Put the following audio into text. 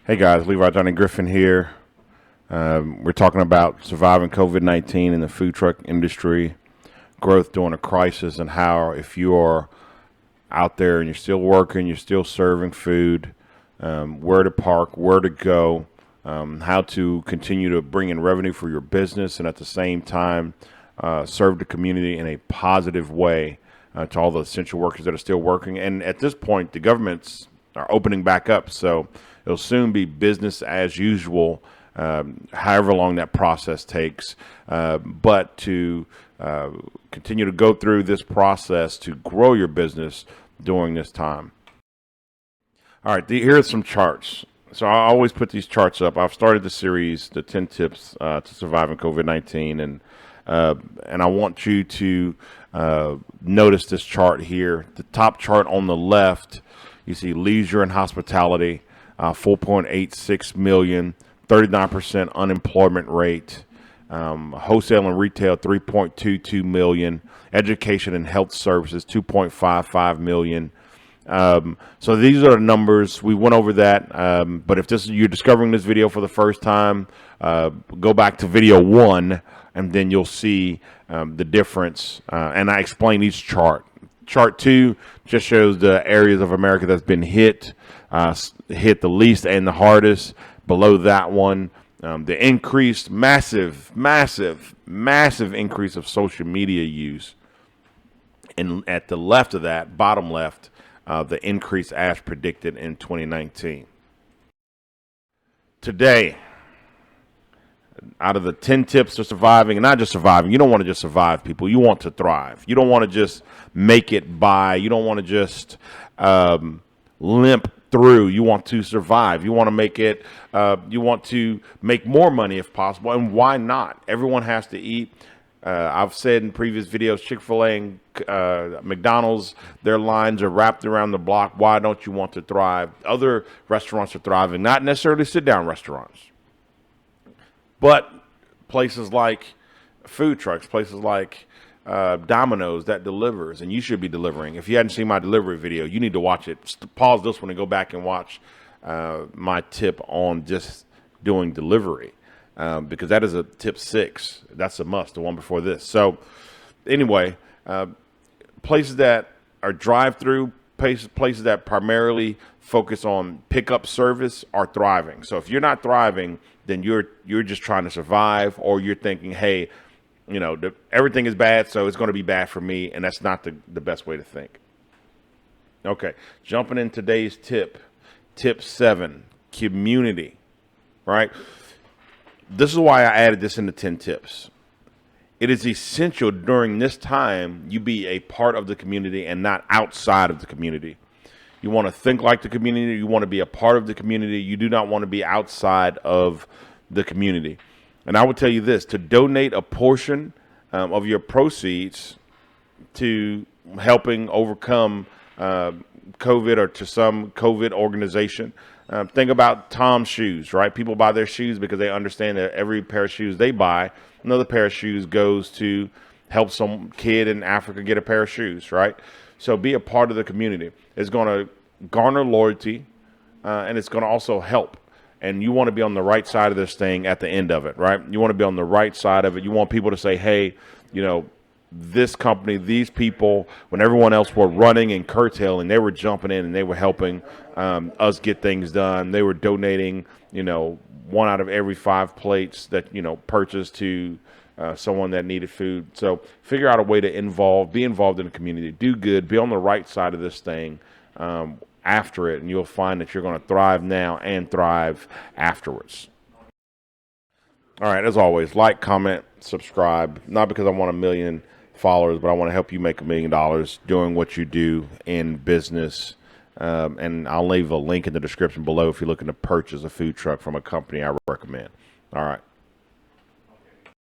Hey guys, Levi Johnny Griffin here. We're talking about surviving COVID-19 in the food truck industry, growth during a crisis, and how if you are out there and you're still working, you're still serving food, where to park, where to go, how to continue to bring in revenue for your business, and at the same time serve the community in a positive way to all the essential workers that are still working. And at this point, the governments are opening back up, so it'll soon be business as usual, however long that process takes. But to continue to go through this process to grow your business during this time. All right, here are some charts. So I always put these charts up. I've started the series, the 10 tips to surviving COVID-19, and I want you to notice this chart here. The top chart on the left, you see leisure and hospitality, 4.86 million, 39% unemployment rate. Wholesale and retail, 3.22 million. Education and health services, 2.55 million. So these are the numbers. We went over that. But if you're discovering this video for the first time, go back to video 1, and then you'll see the difference. And I explain each chart. Chart 2 just shows the areas of America that's been hit the least and the hardest. Below that one, the increased massive increase of social media use. And at the left of that, bottom left, the increase as predicted in 2019. Today, out of the 10 tips to surviving, and not just surviving, you don't want to just survive, people. You want to thrive. You don't want to just make it by. You don't want to just limp through. You want to survive. You want to make it. You want to make more money if possible. And why not? Everyone has to eat. I've said in previous videos, Chick-fil-A and McDonald's, their lines are wrapped around the block. Why don't you want to thrive? Other restaurants are thriving, not necessarily sit-down restaurants, but places like food trucks, places like Domino's that delivers, and you should be delivering. If you hadn't seen my delivery video, you need to watch it. Pause this one and go back and watch my tip on just doing delivery, because that is a tip 6. That's a must, the one before this. So anyway, places that are drive-through, places that primarily focus on pickup service are thriving. So if you're not thriving, then you're just trying to survive, or you're thinking, hey, you know, everything is bad, so it's going to be bad for me, and that's not the best way to think. Okay, jumping in today's tip 7, community, right? This is why I added this into 10 tips. It is essential during this time you be a part of the community and not outside of the community. You want to think like the community. You want to be a part of the community. You do not want to be outside of the community. And I would tell you this, to donate a portion of your proceeds to helping overcome COVID, or to some COVID organization. Think about Tom's Shoes, right? People buy their shoes because they understand that every pair of shoes they buy, another pair of shoes goes to help some kid in Africa get a pair of shoes, right? So be a part of the community. It's going to garner loyalty, and it's going to also help. And you want to be on the right side of this thing at the end of it, right? You want to be on the right side of it. You want people to say, hey, you know, this company, these people, when everyone else were running and curtailing, they were jumping in and they were helping us get things done. They were donating, you know, 1 out of every 5 plates that, you know, purchased to someone that needed food. So figure out a way to be involved in the community, do good, be on the right side of this thing after it, and you'll find that you're going to thrive now and thrive afterwards. All right, as always, like, comment, subscribe, not because I want 1 million followers, but I want to help you make $1 million doing what you do in business. And I'll leave a link in the description below if you're looking to purchase a food truck from a company I recommend. All right.